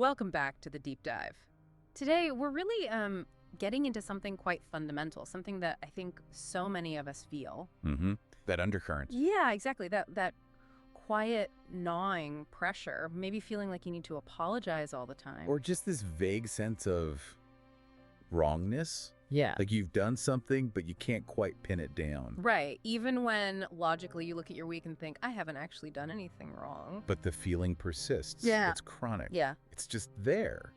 Welcome back to the deep dive. Today, we're really getting into something quite fundamental, something that I think so many of us feel. Mm-hmm. That undercurrent. Yeah, exactly. That quiet, gnawing pressure, maybe feeling like you need to apologize all the time. Or just this vague sense of wrongness. Yeah. Like you've done something, but you can't quite pin it down. Right. Even when logically you look at your week and think, I haven't actually done anything wrong. But the feeling persists. Yeah. It's chronic. Yeah. It's just there.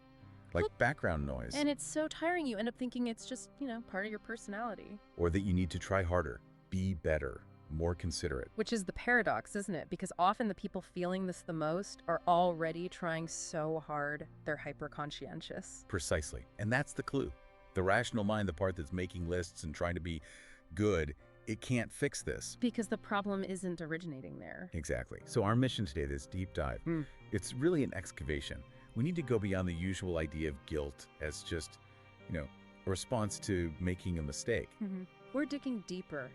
Like background noise. And it's so tiring, you end up thinking it's just, part of your personality. Or that you need to try harder, be better, more considerate. Which is the paradox, isn't it? Because often the people feeling this the most are already trying so hard, they're hyper-conscientious. Precisely. And that's the clue. The rational mind, the part that's making lists and trying to be good, it can't fix this. Because the problem isn't originating there. Exactly. So our mission today, this deep dive, it's really an excavation. We need to go beyond the usual idea of guilt as just, a response to making a mistake. We're digging deeper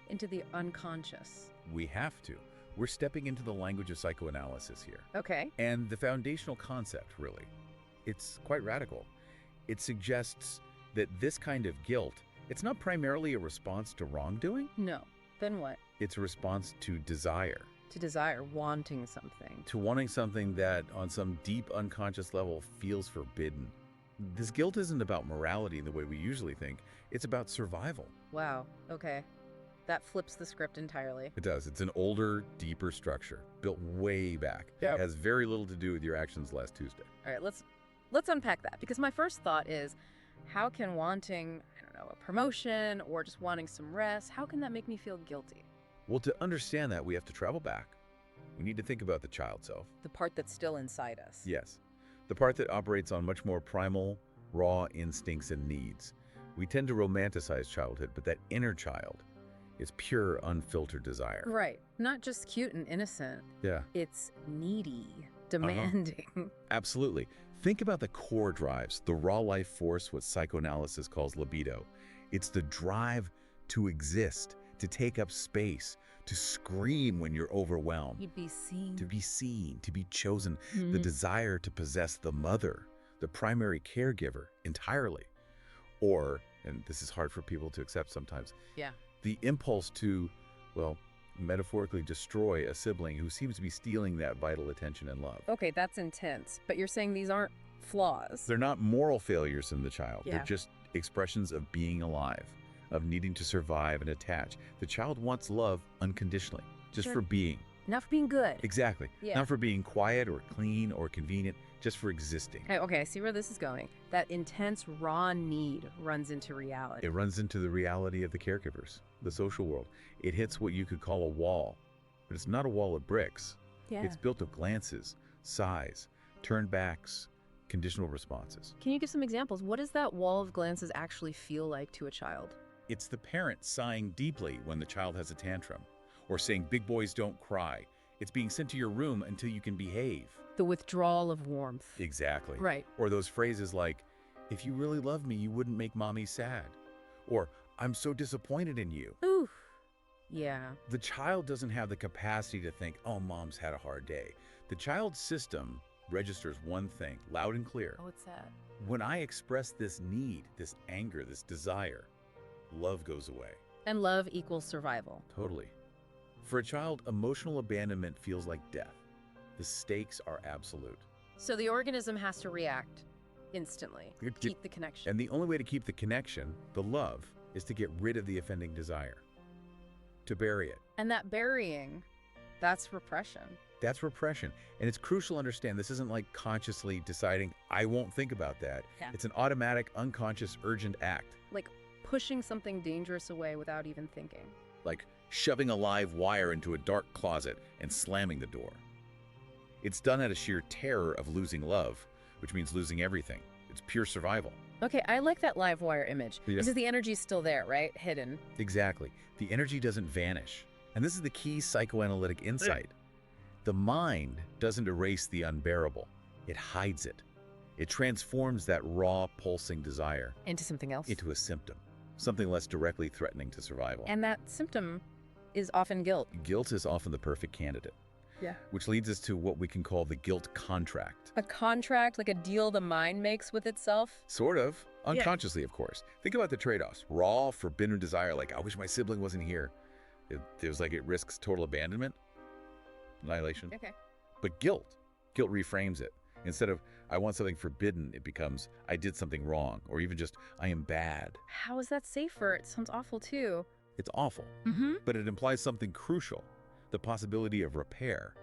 into the unconscious. We have to. We're stepping into the language of psychoanalysis here. Okay. And the foundational concept, really, it's quite radical. It suggests that this kind of guilt, it's not primarily a response to wrongdoing. No. Then what? It's a response to desire. To desire, wanting something. To wanting something that on some deep unconscious level feels forbidden. This guilt isn't about morality in the way we usually think. It's about survival. Wow. Okay. That flips the script entirely. It does. It's an older, deeper structure built way back. Yep. It has very little to do with your actions last Tuesday. All right, let's unpack that, because my first thought is, how can wanting, a promotion or just wanting some rest, how can that make me feel guilty? Well, to understand that, we have to travel back. We need to think about the child self. The part that's still inside us. Yes. The part that operates on much more primal, raw instincts and needs. We tend to romanticize childhood, but that inner child is pure, unfiltered desire. Right. Not just cute and innocent. Yeah. It's needy, demanding. Absolutely. Think about the core drives, the raw life force, what psychoanalysis calls libido. It's the drive to exist, to take up space, to scream when you're overwhelmed. You'd be seen. To be seen, to be chosen. The desire to possess the mother, the primary caregiver, entirely. Or, and this is hard for people to accept sometimes, the impulse to, metaphorically destroy a sibling who seems to be stealing that vital attention and love. Okay, that's intense. But you're saying these aren't flaws. They're not moral failures in the child. Yeah. They're just expressions of being alive, of needing to survive and attach. The child wants love unconditionally, just for being. Not for being good. Exactly. Yeah. Not for being quiet or clean or convenient, just for existing. Okay, I see where this is going. That intense, raw need runs into reality. It runs into the reality of the caregivers, the social world. It hits what you could call a wall, but it's not a wall of bricks. Yeah. It's built of glances, sighs, turned backs, conditional responses. Can you give some examples? What does that wall of glances actually feel like to a child? It's the parent sighing deeply when the child has a tantrum, or saying, "Big boys don't cry." It's being sent to your room until you can behave. The withdrawal of warmth. Exactly. Right. Or those phrases like, "If you really love me, you wouldn't make mommy sad." Or, "I'm so disappointed in you." Oof. Yeah. The child doesn't have the capacity to think, "Oh, mom's had a hard day." The child's system registers one thing, loud and clear. Oh, what's that? When I express this need, this anger, this desire, love goes away. And love equals survival. Totally. For a child, emotional abandonment feels like death. The stakes are absolute. So the organism has to react instantly. Keep the connection. And the only way to keep the connection, the love, is to get rid of the offending desire. To bury it. And that burying, that's repression. That's repression. And it's crucial to understand this isn't like consciously deciding, "I won't think about that." Yeah. It's an automatic, unconscious, urgent act. Like pushing something dangerous away without even thinking. Like shoving a live wire into a dark closet and slamming the door. It's done out of sheer terror of losing love, which means losing everything. It's pure survival. Okay, I like that live wire image. Yeah. Because the energy's still there, right? Hidden. Exactly. The energy doesn't vanish. And this is the key psychoanalytic insight. The mind doesn't erase the unbearable. It hides it. It transforms that raw, pulsing desire Into something else. into a symptom, something less directly threatening to survival. And that symptom is often guilt. Guilt is often the perfect candidate. Yeah. Which leads us to what we can call the guilt contract. A contract, like a deal the mind makes with itself? Sort of. Unconsciously, of course. Think about the trade-offs. Raw, forbidden desire, like, I wish my sibling wasn't here. There's like it risks total abandonment, annihilation. Okay. But guilt reframes it. Instead of, I want something forbidden, it becomes, I did something wrong, or even just, I am bad. How is that safer? It sounds awful, too. It's awful, but it implies something crucial, the possibility of repair.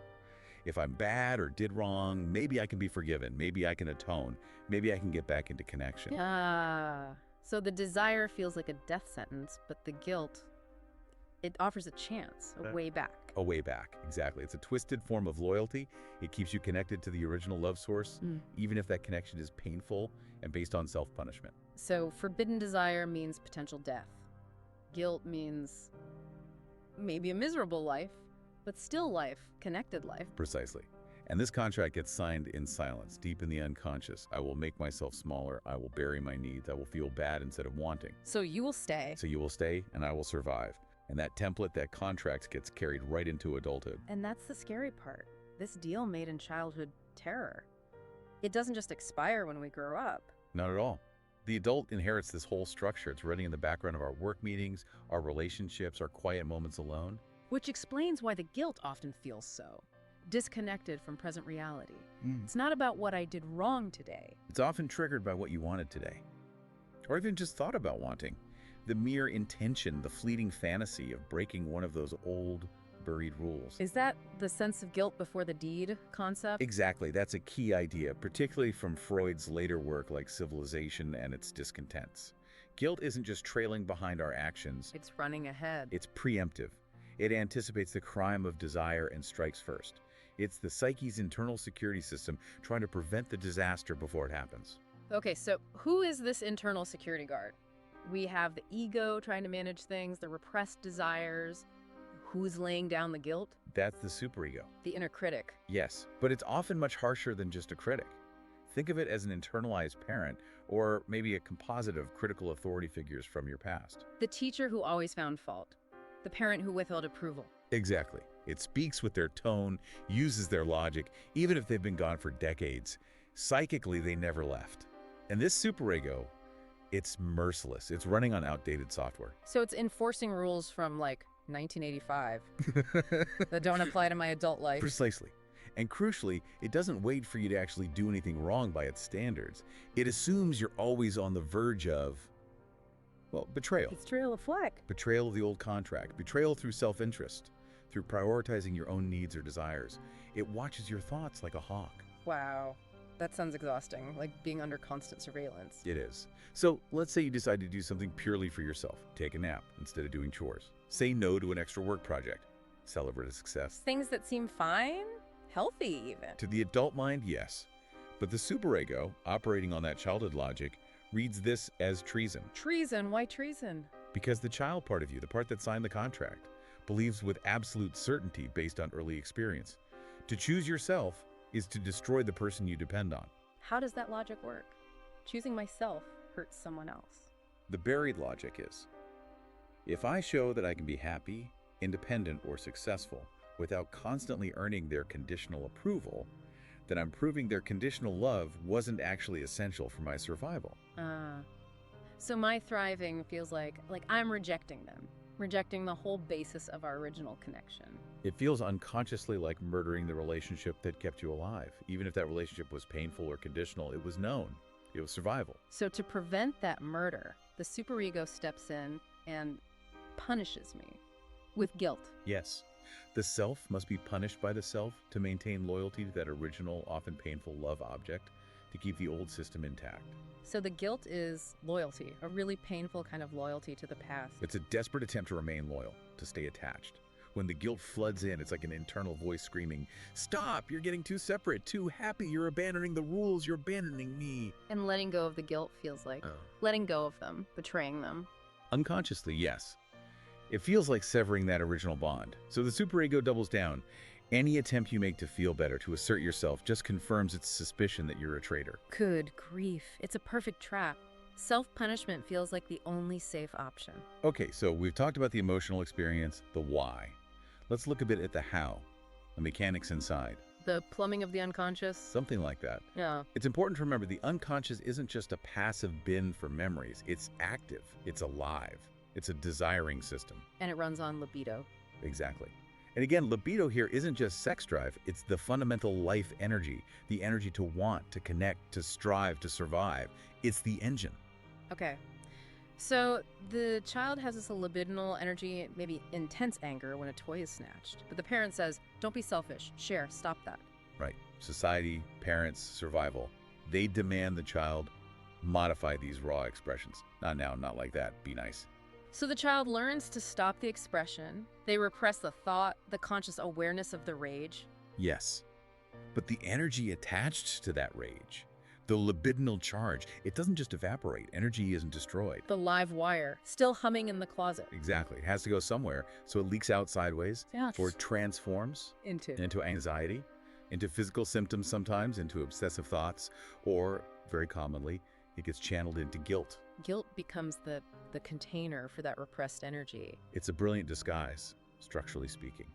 If I'm bad or did wrong, maybe I can be forgiven, maybe I can atone, maybe I can get back into connection. So the desire feels like a death sentence, but the guilt, it offers a chance, a way back. A way back, exactly. It's a twisted form of loyalty. It keeps you connected to the original love source, even if that connection is painful and based on self-punishment. So forbidden desire means potential death. Guilt means maybe a miserable life, but still life, connected life. Precisely. And this contract gets signed in silence, deep in the unconscious. I will make myself smaller. I will bury my needs. I will feel bad instead of wanting. So you will stay. So you will stay, and I will survive. And that template, that contract, gets carried right into adulthood. And that's the scary part. This deal made in childhood terror. It doesn't just expire when we grow up. Not at all. The adult inherits this whole structure. It's running in the background of our work meetings, our relationships, our quiet moments alone. Which explains why the guilt often feels so disconnected from present reality. It's not about what I did wrong today. It's often triggered by what you wanted today, or even just thought about wanting. The mere intention, the fleeting fantasy of breaking one of those old, buried rules. Is that the sense of guilt before the deed concept? Exactly. That's a key idea, particularly from Freud's later work like Civilization and its discontents. Guilt isn't just trailing behind our actions. It's running ahead. It's preemptive. It anticipates the crime of desire and strikes first. It's the psyche's internal security system trying to prevent the disaster before it happens. Okay, so who is this internal security guard? We have the ego trying to manage things, the repressed desires. Who's laying down the guilt? That's the superego. The inner critic. Yes, but it's often much harsher than just a critic. Think of it as an internalized parent, or maybe a composite of critical authority figures from your past. The teacher who always found fault. The parent who withheld approval. Exactly. It speaks with their tone, uses their logic, even if they've been gone for decades. Psychically, they never left. And this superego, it's merciless. It's running on outdated software. So it's enforcing rules from, like, 1985 that don't apply to my adult life. Precisely. And crucially, it doesn't wait for you to actually do anything wrong by its standards. It assumes you're always on the verge of, well, betrayal. Betrayal of fleck. Betrayal of the old contract. Betrayal through self-interest, through prioritizing your own needs or desires. It watches your thoughts like a hawk. Wow. That sounds exhausting, like being under constant surveillance. It is. So let's say you decide to do something purely for yourself. Take a nap instead of doing chores. Say no to an extra work project. Celebrate a success. Things that seem fine? Healthy, even. To the adult mind, yes. But the superego, operating on that childhood logic, reads this as treason. Treason? Why treason? Because the child part of you, the part that signed the contract, believes with absolute certainty based on early experience. To choose yourself is to destroy the person you depend on. How does that logic work? Choosing myself hurts someone else. The buried logic is, if I show that I can be happy, independent, or successful without constantly earning their conditional approval, then I'm proving their conditional love wasn't actually essential for my survival. So my thriving feels like I'm rejecting them, rejecting the whole basis of our original connection. It feels unconsciously like murdering the relationship that kept you alive. Even if that relationship was painful or conditional, it was known. It was survival. So to prevent that murder, the superego steps in and punishes me with guilt. Yes. The self must be punished by the self to maintain loyalty to that original, often painful love object, to keep the old system intact. So the guilt is loyalty, a really painful kind of loyalty to the past. It's a desperate attempt to remain loyal, to stay attached. When the guilt floods in, it's like an internal voice screaming, "Stop! You're getting too separate, too happy, you're abandoning the rules, you're abandoning me." And letting go of the guilt feels like letting go of them, betraying them. Unconsciously, yes. It feels like severing that original bond. So the superego doubles down. Any attempt you make to feel better, to assert yourself, just confirms its suspicion that you're a traitor. Good grief. It's a perfect trap. Self-punishment feels like the only safe option. Okay, so we've talked about the emotional experience, the why. Let's look a bit at the how. the mechanics inside. The plumbing of the unconscious? Something like that. Yeah. It's important to remember the unconscious isn't just a passive bin for memories. It's active. It's alive. It's a desiring system. And it runs on libido. Exactly. And again, libido here isn't just sex drive. It's the fundamental life energy, the energy to want, to connect, to strive, to survive. It's the engine. Okay. So the child has this libidinal energy, maybe intense anger when a toy is snatched. But the parent says, don't be selfish, share, stop that. Right. Society, parents, survival. They demand the child modify these raw expressions. Not now, not like that. Be nice. So the child learns to stop the expression. They repress the thought, the conscious awareness of the rage. Yes. But the energy attached to that rage, the libidinal charge, it doesn't just evaporate. Energy isn't destroyed. The live wire, still humming in the closet. Exactly. It has to go somewhere, so it leaks out sideways, or transforms into anxiety, into physical symptoms sometimes, into obsessive thoughts, or, very commonly, it gets channeled into guilt. Guilt becomes the container for that repressed energy. It's a brilliant disguise, structurally speaking,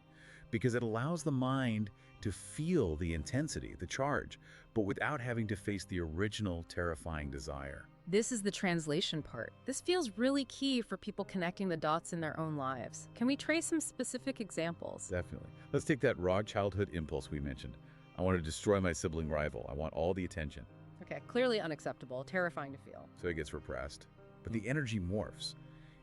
because it allows the mind to feel the intensity, the charge, but without having to face the original terrifying desire. This is the translation part. This feels really key for people connecting the dots in their own lives. Can we trace some specific examples? Definitely. Let's take that raw childhood impulse we mentioned. I want to destroy my sibling rival. I want all the attention. Okay, clearly unacceptable, terrifying to feel. So it gets repressed. But the energy morphs.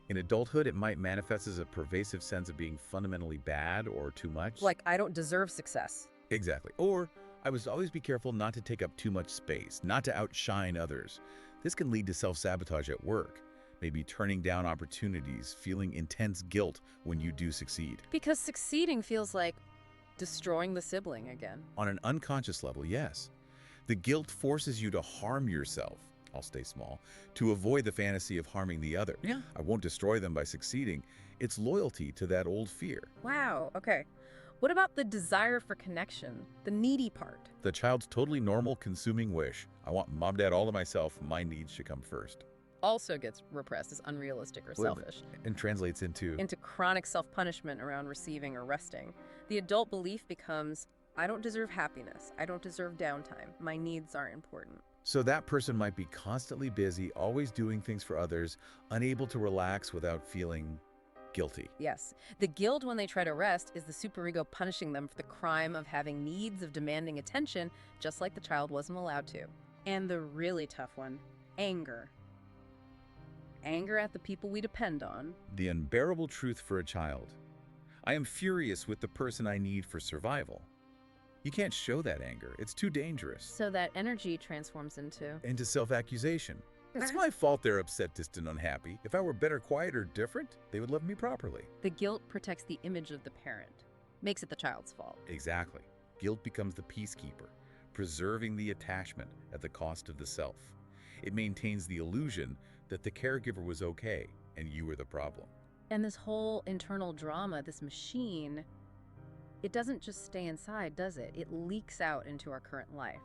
In adulthood, it might manifest as a pervasive sense of being fundamentally bad or too much. Like, I don't deserve success. Exactly. Or, I must always be careful not to take up too much space, not to outshine others. This can lead to self-sabotage at work, maybe turning down opportunities, feeling intense guilt when you do succeed. Because succeeding feels like destroying the sibling again. On an unconscious level, yes. The guilt forces you to harm yourself. I'll stay small, to avoid the fantasy of harming the other. Yeah. I won't destroy them by succeeding. It's loyalty to that old fear. Wow, okay. What about the desire for connection, the needy part? The child's totally normal consuming wish. I want mom, dad, all to myself. My needs should come first. Also gets repressed as unrealistic or selfish. And translates into chronic self-punishment around receiving or resting. The adult belief becomes, I don't deserve happiness. I don't deserve downtime. My needs aren't important. So that person might be constantly busy, always doing things for others, unable to relax without feeling guilty. Yes. The guilt when they try to rest is the superego punishing them for the crime of having needs, of demanding attention, just like the child wasn't allowed to. And the really tough one, anger. Anger at the people we depend on. The unbearable truth for a child. I am furious with the person I need for survival. You can't show that anger. It's too dangerous. So that energy transforms into self-accusation. It's my fault they're upset, distant, unhappy. If I were better, quiet, or different, they would love me properly. The guilt protects the image of the parent, makes it the child's fault. Exactly. Guilt becomes the peacekeeper, preserving the attachment at the cost of the self. It maintains the illusion that the caregiver was okay and you were the problem. And this whole internal drama, this machine, it doesn't just stay inside, does it? It leaks out into our current life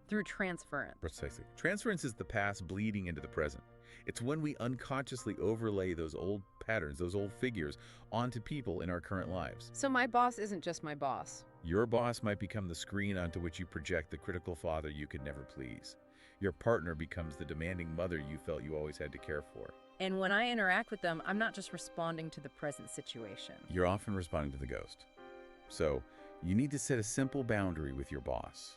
through transference. Precisely. Transference is the past bleeding into the present. It's when we unconsciously overlay those old patterns, those old figures, onto people in our current lives. So my boss isn't just my boss. Your boss might become the screen onto which you project the critical father you could never please. Your partner becomes the demanding mother you felt you always had to care for. And when I interact with them, I'm not just responding to the present situation. You're often responding to the ghost. So, you need to set a simple boundary with your boss.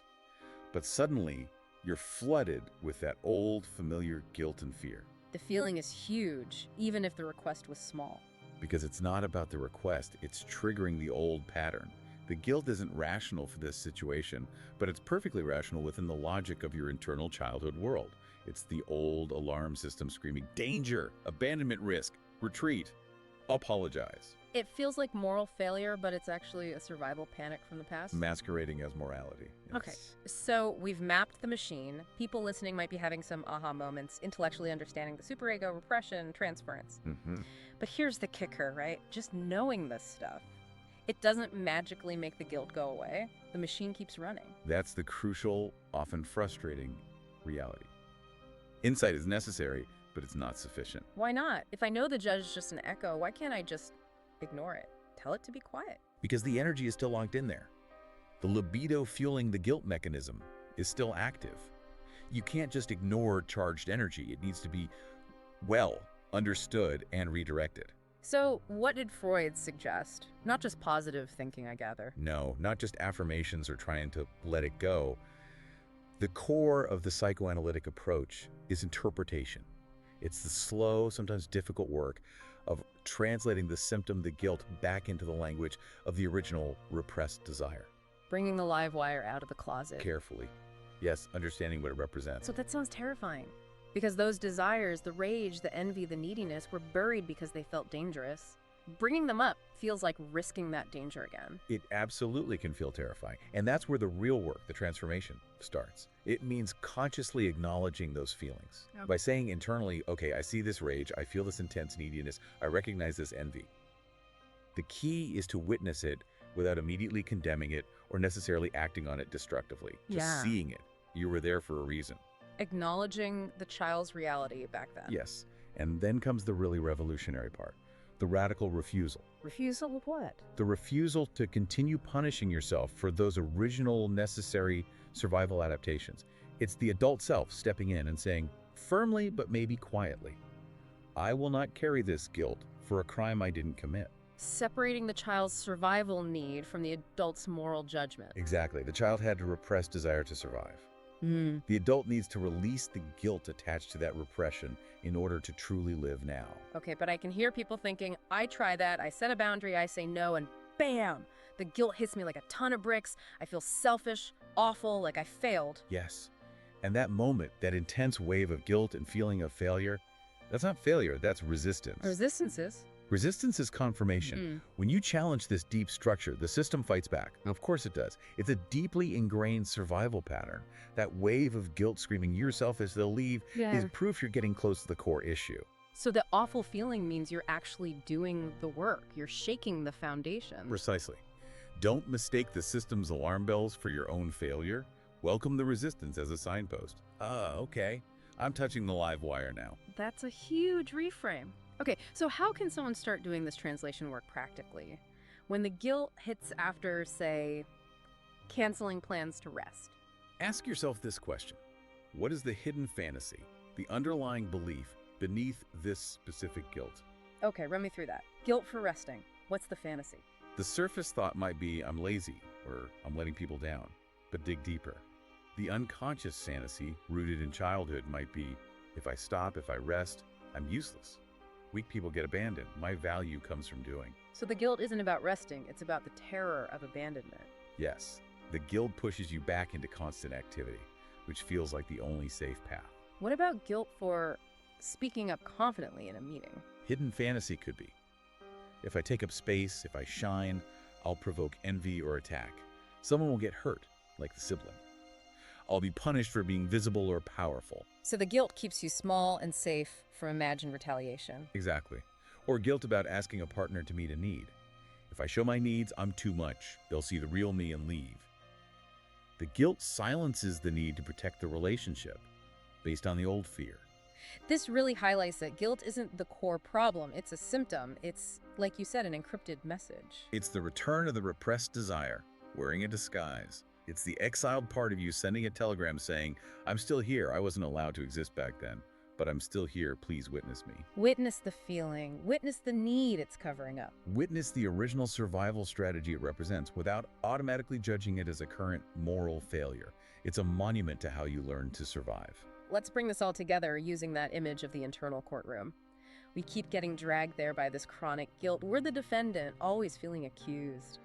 But suddenly, you're flooded with that old, familiar guilt and fear. The feeling is huge, even if the request was small. Because it's not about the request, it's triggering the old pattern. The guilt isn't rational for this situation, but it's perfectly rational within the logic of your internal childhood world. It's the old alarm system screaming, danger, abandonment risk, retreat, apologize. It feels like moral failure, but it's actually a survival panic from the past. Masquerading as morality. Yes. Okay, so we've mapped the machine. People listening might be having some aha moments, intellectually understanding the superego, repression, transference. But here's the kicker, right? Just knowing this stuff, it doesn't magically make the guilt go away. The machine keeps running. That's the crucial, often frustrating reality. Insight is necessary, but it's not sufficient. Why not? If I know the judge is just an echo, why can't I just ignore it? Tell it to be quiet. Because the energy is still locked in there. The libido fueling the guilt mechanism is still active. You can't just ignore charged energy. It needs to be well understood and redirected. So what did Freud suggest? Not just positive thinking, I gather. No, not just affirmations or trying to let it go. The core of the psychoanalytic approach is interpretation. It's the slow, sometimes difficult work of translating the symptom, the guilt, back into the language of the original repressed desire. Bringing the live wire out of the closet. Carefully. Yes, understanding what it represents. So that sounds terrifying. Because those desires, the rage, the envy, the neediness, were buried because they felt dangerous. Bringing them up feels like risking that danger again. It absolutely can feel terrifying. And that's where the real work, the transformation, starts. It means consciously acknowledging those feelings. Okay. By saying internally, okay, I see this rage, I feel this intense neediness, I recognize this envy. The key is to witness it without immediately condemning it or necessarily acting on it destructively. Just seeing it. You were there for a reason. Acknowledging the child's reality back then. Yes. And then comes the really revolutionary part. The radical refusal. Refusal of what? The refusal to continue punishing yourself for those original necessary survival adaptations. It's the adult self stepping in and saying, firmly but maybe quietly, I will not carry this guilt for a crime I didn't commit. Separating the child's survival need from the adult's moral judgment. Exactly. The child had a repressed desire to survive. The adult needs to release the guilt attached to that repression in order to truly live now. Okay, but I can hear people thinking, I try that, I set a boundary, I say no, and bam! The guilt hits me like a ton of bricks. I feel selfish, awful, like I failed. Yes. And that moment, that intense wave of guilt and feeling of failure, that's not failure, that's resistance. Resistance is? Resistance is confirmation. When you challenge this deep structure, the system fights back. Of course it does. It's a deeply ingrained survival pattern. That wave of guilt screaming yourself as they'll leave is proof you're getting close to the core issue. So the awful feeling means you're actually doing the work. You're shaking the foundation. Precisely. Don't mistake the system's alarm bells for your own failure. Welcome the resistance as a signpost. Okay. I'm touching the live wire now. That's a huge reframe. Okay, so how can someone start doing this translation work practically? When the guilt hits after, say, canceling plans to rest. Ask yourself this question. What is the hidden fantasy, the underlying belief beneath this specific guilt? Okay, run me through that. Guilt for resting. What's the fantasy? The surface thought might be, I'm lazy, or I'm letting people down. But dig deeper. The unconscious fantasy, rooted in childhood, might be, if I stop, if I rest, I'm useless. Weak people get abandoned. My value comes from doing. So the guilt isn't about resting, it's about the terror of abandonment. Yes. The guilt pushes you back into constant activity, which feels like the only safe path. What about guilt for speaking up confidently in a meeting? Hidden fantasy could be. If I take up space, if I shine, I'll provoke envy or attack. Someone will get hurt, like the sibling. I'll be punished for being visible or powerful. So the guilt keeps you small and safe from imagined retaliation. Exactly. Or guilt about asking a partner to meet a need. If I show my needs, I'm too much. They'll see the real me and leave. The guilt silences the need to protect the relationship based on the old fear. This really highlights that guilt isn't the core problem. It's a symptom. It's, like you said, an encrypted message. It's the return of the repressed desire, wearing a disguise. It's the exiled part of you sending a telegram saying, I'm still here. I wasn't allowed to exist back then, but I'm still here. Please witness me. Witness the feeling. Witness the need it's covering up. Witness the original survival strategy it represents without automatically judging it as a current moral failure. It's a monument to how you learn to survive. Let's bring this all together using that image of the internal courtroom. We keep getting dragged there by this chronic guilt. We're the defendant, always feeling accused.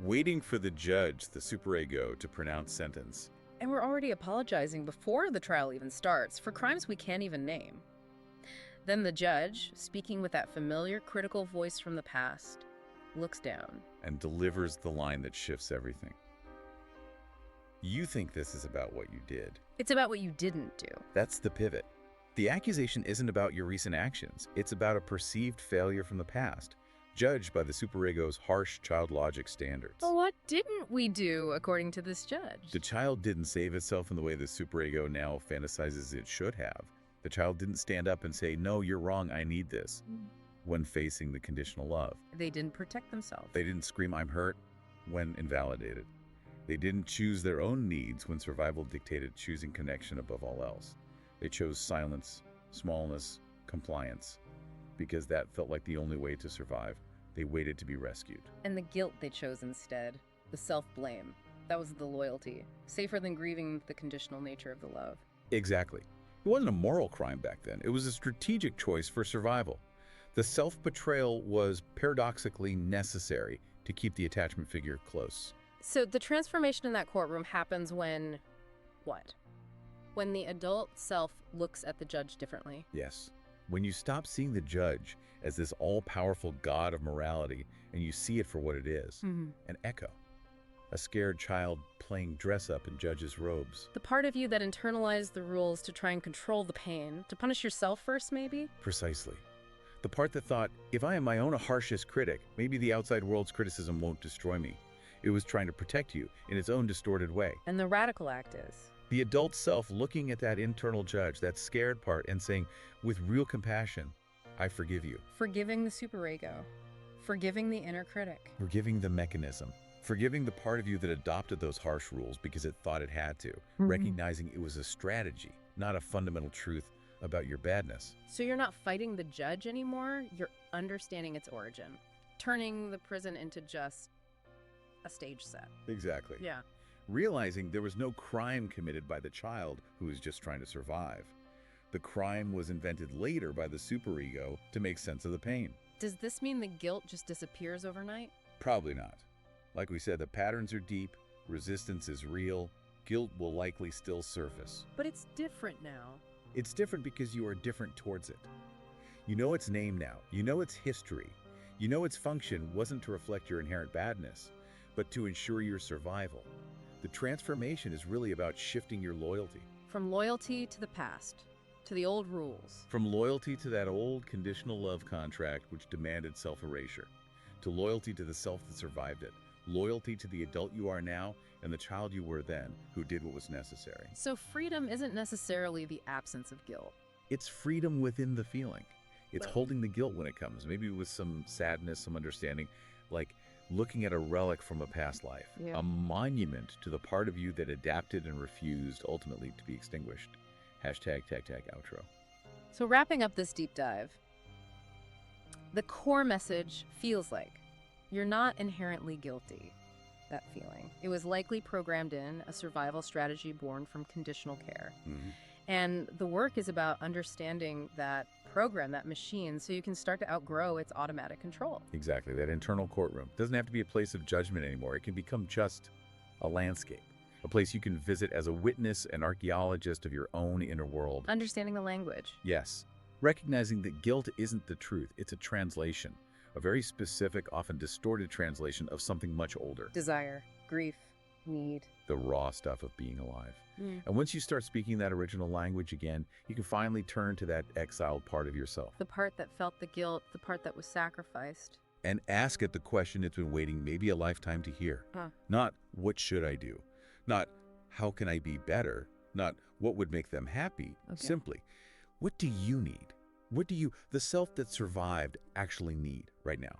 Waiting for the judge, the superego, to pronounce sentence. And we're already apologizing before the trial even starts for crimes we can't even name. Then the judge, speaking with that familiar critical voice from the past, looks down. And delivers the line that shifts everything. You think this is about what you did. It's about what you didn't do. That's the pivot. The accusation isn't about your recent actions. It's about a perceived failure from the past, judged by the superego's harsh child logic standards. Well, what didn't we do, according to this judge? The child didn't save itself in the way the superego now fantasizes it should have. The child didn't stand up and say, no, you're wrong, I need this, when facing the conditional love. They didn't protect themselves. They didn't scream, I'm hurt, when invalidated. They didn't choose their own needs when survival dictated choosing connection above all else. They chose silence, smallness, compliance, because that felt like the only way to survive. They waited to be rescued. And the guilt they chose instead, the self-blame, that was the loyalty, safer than grieving the conditional nature of the love. Exactly. It wasn't a moral crime back then. It was a strategic choice for survival. The self-betrayal was paradoxically necessary to keep the attachment figure close. So the transformation in that courtroom happens when, what? When the adult self looks at the judge differently. Yes. When you stop seeing the judge as this all-powerful god of morality and you see it for what it is, an echo. A scared child playing dress-up in judge's robes. The part of you that internalized the rules to try and control the pain, to punish yourself first, maybe? Precisely. The part that thought, if I am my own harshest critic, maybe the outside world's criticism won't destroy me. It was trying to protect you in its own distorted way. And the radical act is? The adult self looking at that internal judge, that scared part, and saying, with real compassion, I forgive you. Forgiving the superego. Forgiving the inner critic. Forgiving the mechanism. Forgiving the part of you that adopted those harsh rules because it thought it had to. Recognizing it was a strategy, not a fundamental truth about your badness. So you're not fighting the judge anymore, you're understanding its origin. Turning the prison into just a stage set. Exactly. Yeah. Realizing there was no crime committed by the child who was just trying to survive. The crime was invented later by the superego to make sense of the pain. Does this mean the guilt just disappears overnight? Probably not. Like we said, the patterns are deep, resistance is real, guilt will likely still surface. But it's different now. It's different because you are different towards it. You know its name now. You know its history. You know its function wasn't to reflect your inherent badness, but to ensure your survival. The transformation is really about shifting your loyalty. From loyalty to the past, to the old rules. From loyalty to that old conditional love contract which demanded self-erasure, to loyalty to the self that survived it, loyalty to the adult you are now and the child you were then who did what was necessary. So freedom isn't necessarily the absence of guilt. It's freedom within the feeling. It's holding the guilt when it comes, maybe with some sadness, some understanding, like looking at a relic from a past life, a monument to the part of you that adapted and refused ultimately to be extinguished. Hashtag tag outro. So wrapping up this deep dive, the core message feels like you're not inherently guilty, that feeling. It was likely programmed in, a survival strategy born from conditional care. And the work is about understanding that program, that machine, so you can start to outgrow its automatic control. Exactly, that internal courtroom. It doesn't have to be a place of judgment anymore. It can become just a landscape, a place you can visit as a witness and archaeologist of your own inner world. Understanding the language. Yes, recognizing that guilt isn't the truth. It's a translation, a very specific, often distorted translation of something much older. Desire, grief, need. The raw stuff of being alive. And once you start speaking that original language again, you can finally turn to that exiled part of yourself. The part that felt the guilt, the part that was sacrificed. And ask it the question it's been waiting maybe a lifetime to hear. Not, what should I do? Not, how can I be better? Not, what would make them happy? Simply, what do you need? What do you, the self that survived, actually need right now?